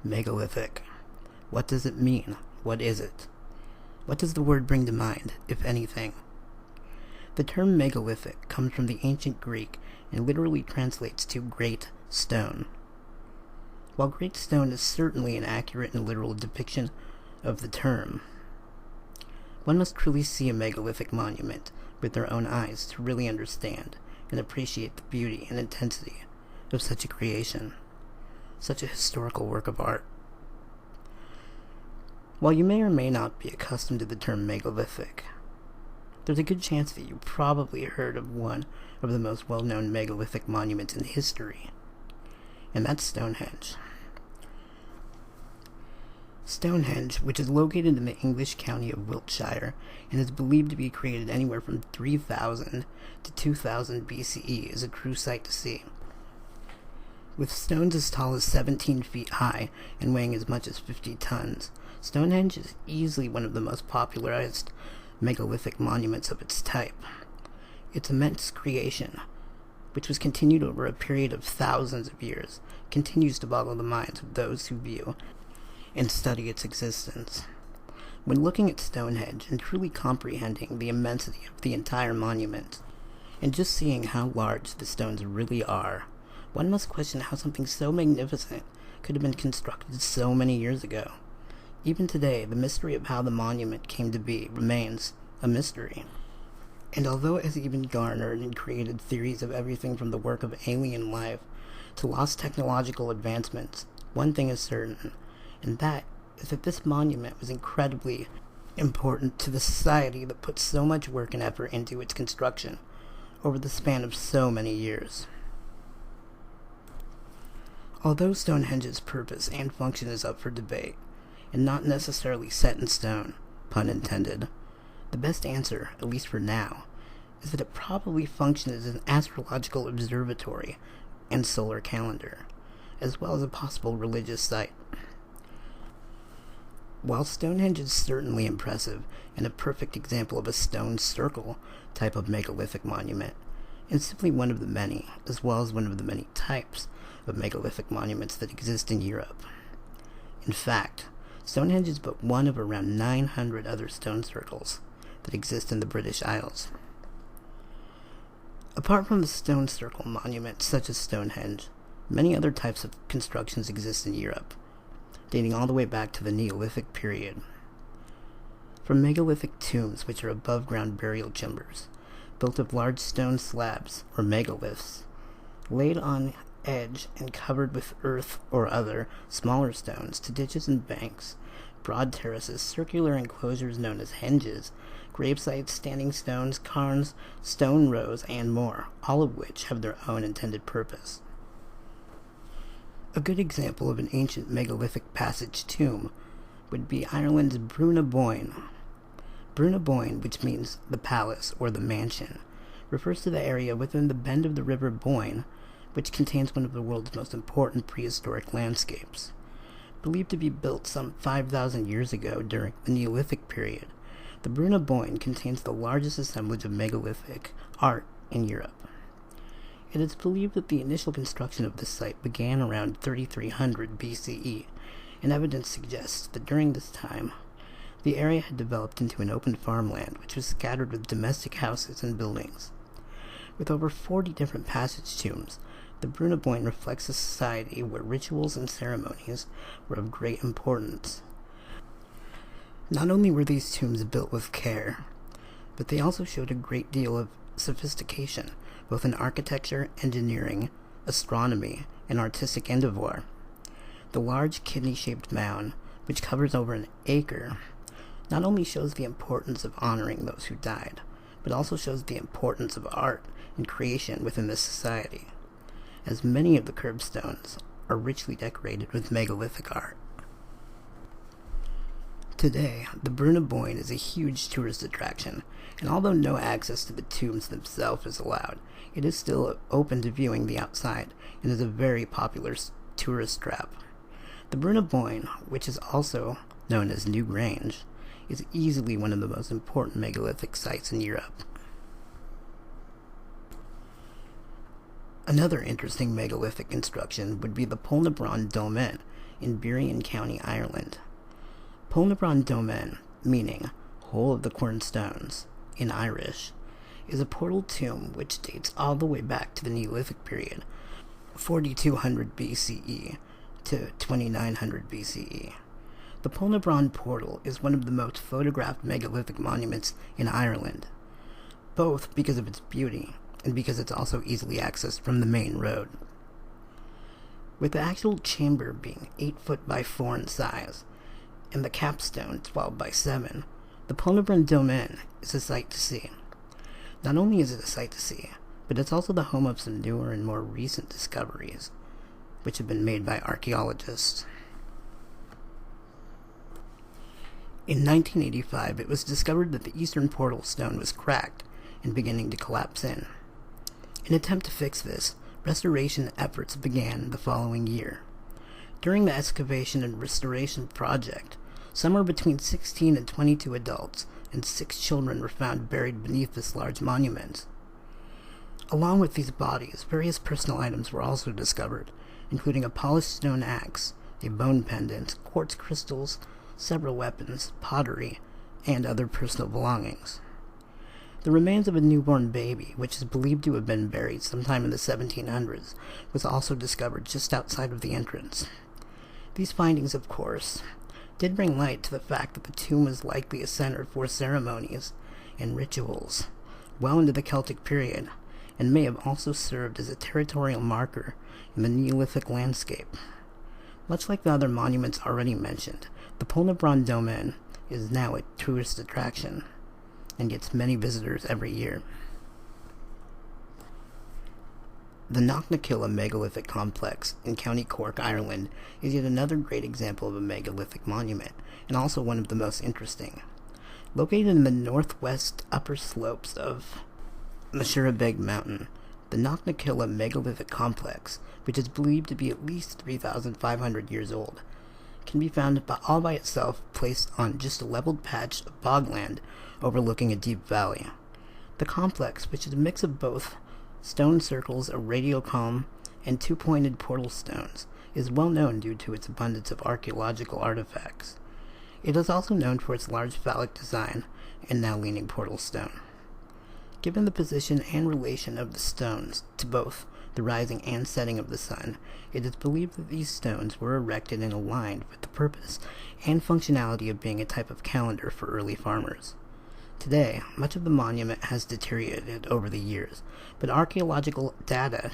Megalithic. What does it mean? What is it? What does the word bring to mind, if anything? The term megalithic comes from the ancient Greek and literally translates to great stone. While great stone is certainly an accurate and literal depiction of the term, one must truly see a megalithic monument with their own eyes to really understand and appreciate the beauty and intensity of such a creation, such a historical work of art. While you may or may not be accustomed to the term megalithic, there's a good chance that you probably heard of one of the most well-known megalithic monuments in history, and that's Stonehenge. Stonehenge, which is located in the English county of Wiltshire and is believed to be created anywhere from 3000 to 2000 BCE, is a true sight to see. With stones as tall as 17 feet high and weighing as much as 50 tons, Stonehenge is easily one of the most popularized megalithic monuments of its type. Its immense creation, which was continued over a period of thousands of years, continues to boggle the minds of those who view and study its existence. When looking at Stonehenge and truly comprehending the immensity of the entire monument, and just seeing how large the stones really are, one must question how something so magnificent could have been constructed so many years ago. Even today, the mystery of how the monument came to be remains a mystery. And although it has even garnered and created theories of everything from the work of alien life to lost technological advancements, one thing is certain, and that is that this monument was incredibly important to the society that put so much work and effort into its construction over the span of so many years. Although Stonehenge's purpose and function is up for debate, and not necessarily set in stone, pun intended, the best answer, at least for now, is that it probably functioned as an astrological observatory and solar calendar, as well as a possible religious site. While Stonehenge is certainly impressive and a perfect example of a stone circle type of megalithic monument, and simply one of the many, as well as one of the many types of megalithic monuments that exist in Europe. In fact, Stonehenge is but one of around 900 other stone circles that exist in the British Isles. Apart from the stone circle monuments such as Stonehenge, many other types of constructions exist in Europe, dating all the way back to the Neolithic period. From megalithic tombs, which are above-ground burial chambers, built of large stone slabs, or megaliths, laid on edge and covered with earth or other smaller stones, to ditches and banks, broad terraces, circular enclosures known as henges, gravesites, standing stones, cairns, stone rows, and more, all of which have their own intended purpose. A good example of an ancient megalithic passage tomb would be Ireland's Brúna Boyne. Brúna Boyne, which means the palace or the mansion, refers to the area within the bend of the River Boyne, which contains one of the world's most important prehistoric landscapes. Believed to be built some 5,000 years ago during the Neolithic period, the Brúna Boyne contains the largest assemblage of megalithic art in Europe. It is believed that the initial construction of this site began around 3300 BCE, and evidence suggests that during this time, the area had developed into an open farmland which was scattered with domestic houses and buildings. With over 40 different passage tombs, the Brúna Boyne reflects a society where rituals and ceremonies were of great importance. Not only were these tombs built with care, but they also showed a great deal of sophistication, both in architecture, engineering, astronomy, and artistic endeavor. The large kidney-shaped mound, which covers over an acre, not only shows the importance of honoring those who died, but also shows the importance of art and creation within this society, as many of the curbstones are richly decorated with megalithic art. Today, the Brúna Boyne is a huge tourist attraction, and although no access to the tombs themselves is allowed, it is still open to viewing the outside and is a very popular tourist trap. The Brúna Boyne, which is also known as New Grange, is easily one of the most important megalithic sites in Europe. Another interesting megalithic construction would be the Polnebron Dolmen in Burien County, Ireland. Polnabron Domen, meaning Hole of the Cornstones in Irish, is a portal tomb which dates all the way back to the Neolithic period, 4200 BCE to 2900 BCE. The Polnabron portal is one of the most photographed megalithic monuments in Ireland, both because of its beauty and because it's also easily accessed from the main road. With the actual chamber being 8 foot by 4 in size, and the capstone 12 by 7, the Polnabron Domen is a sight to see. Not only is it a sight to see, but it's also the home of some newer and more recent discoveries, which have been made by archaeologists. In 1985, it was discovered that the eastern portal stone was cracked and beginning to collapse in. In an attempt to fix this, restoration efforts began the following year. During the excavation and restoration project, somewhere between 16 and 22 adults and 6 children were found buried beneath this large monument. Along with these bodies, various personal items were also discovered, including a polished stone axe, a bone pendant, quartz crystals, several weapons, pottery, and other personal belongings. The remains of a newborn baby, which is believed to have been buried sometime in the 1700s, was also discovered just outside of the entrance. These findings, of course, did bring light to the fact that the tomb was likely a center for ceremonies and rituals well into the Celtic period, and may have also served as a territorial marker in the Neolithic landscape. Much like the other monuments already mentioned, the Polnabron Domen is now a tourist attraction and gets many visitors every year. The Knocknaquilla megalithic complex in County Cork, Ireland, is yet another great example of a megalithic monument, and also one of the most interesting. Located in the northwest upper slopes of Mashirabeg Mountain, the Knocknaquilla megalithic complex, which is believed to be at least 3,500 years old, can be found all by itself, placed on just a leveled patch of bogland overlooking a deep valley. The complex, which is a mix of both stone circles, a radiocolumn, and 2 pointed portal stones, is well known due to its abundance of archaeological artifacts. It is also known for its large phallic design and now leaning portal stone. Given the position and relation of the stones to both the rising and setting of the sun, it is believed that these stones were erected and aligned with the purpose and functionality of being a type of calendar for early farmers. Today, much of the monument has deteriorated over the years, but archaeological data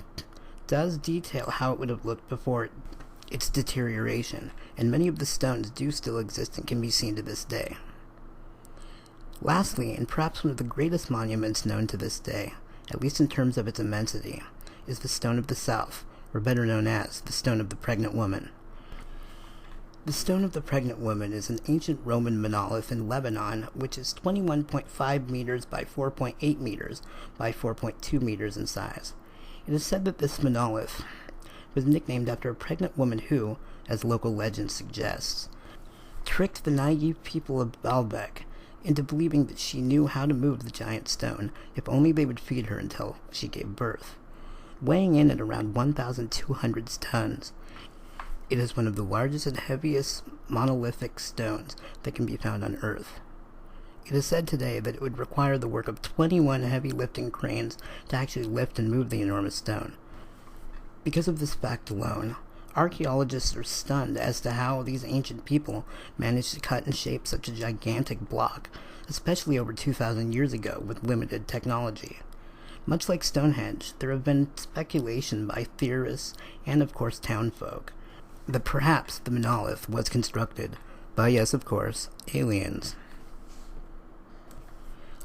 does detail how it would have looked before its deterioration, and many of the stones do still exist and can be seen to this day. Lastly, and perhaps one of the greatest monuments known to this day, at least in terms of its immensity, is the Stone of the South, or better known as the Stone of the Pregnant Woman. The Stone of the Pregnant Woman is an ancient Roman monolith in Lebanon, which is 21.5 meters by 4.8 meters by 4.2 meters in size. It is said that this monolith was nicknamed after a pregnant woman who, as local legend suggests, tricked the naive people of Baalbek into believing that she knew how to move the giant stone if only they would feed her until she gave birth. Weighing in at around 1,200 tons, it is one of the largest and heaviest monolithic stones that can be found on Earth. It is said today that it would require the work of 21 heavy lifting cranes to actually lift and move the enormous stone. Because of this fact alone, archaeologists are stunned as to how these ancient people managed to cut and shape such a gigantic block, especially over 2,000 years ago with limited technology. Much like Stonehenge, there have been speculation by theorists and, of course, townfolk that perhaps the monolith was constructed by, yes, of course, aliens.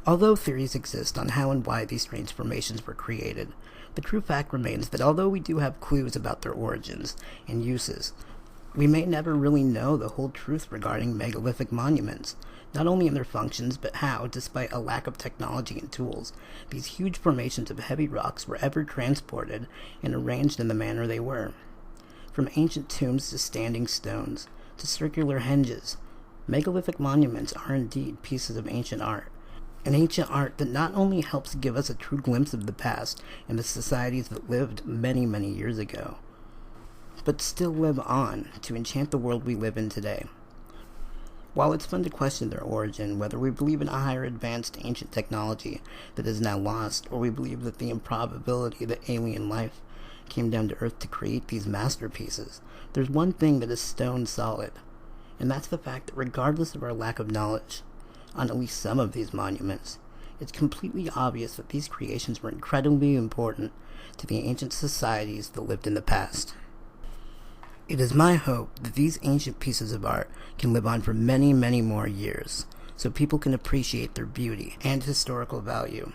Although theories exist on how and why these strange formations were created, the true fact remains that although we do have clues about their origins and uses, we may never really know the whole truth regarding megalithic monuments, not only in their functions, but how, despite a lack of technology and tools, these huge formations of heavy rocks were ever transported and arranged in the manner they were. From ancient tombs to standing stones, to circular henges, megalithic monuments are indeed pieces of ancient art. An ancient art that not only helps give us a true glimpse of the past and the societies that lived many, many years ago, but still live on to enchant the world we live in today. While it's fun to question their origin, whether we believe in a higher advanced ancient technology that is now lost, or we believe that the improbability that alien life came down to Earth to create these masterpieces, there's one thing that is stone solid, and that's the fact that regardless of our lack of knowledge on at least some of these monuments, it's completely obvious that these creations were incredibly important to the ancient societies that lived in the past. It is my hope that these ancient pieces of art can live on for many, many more years, so people can appreciate their beauty and historical value.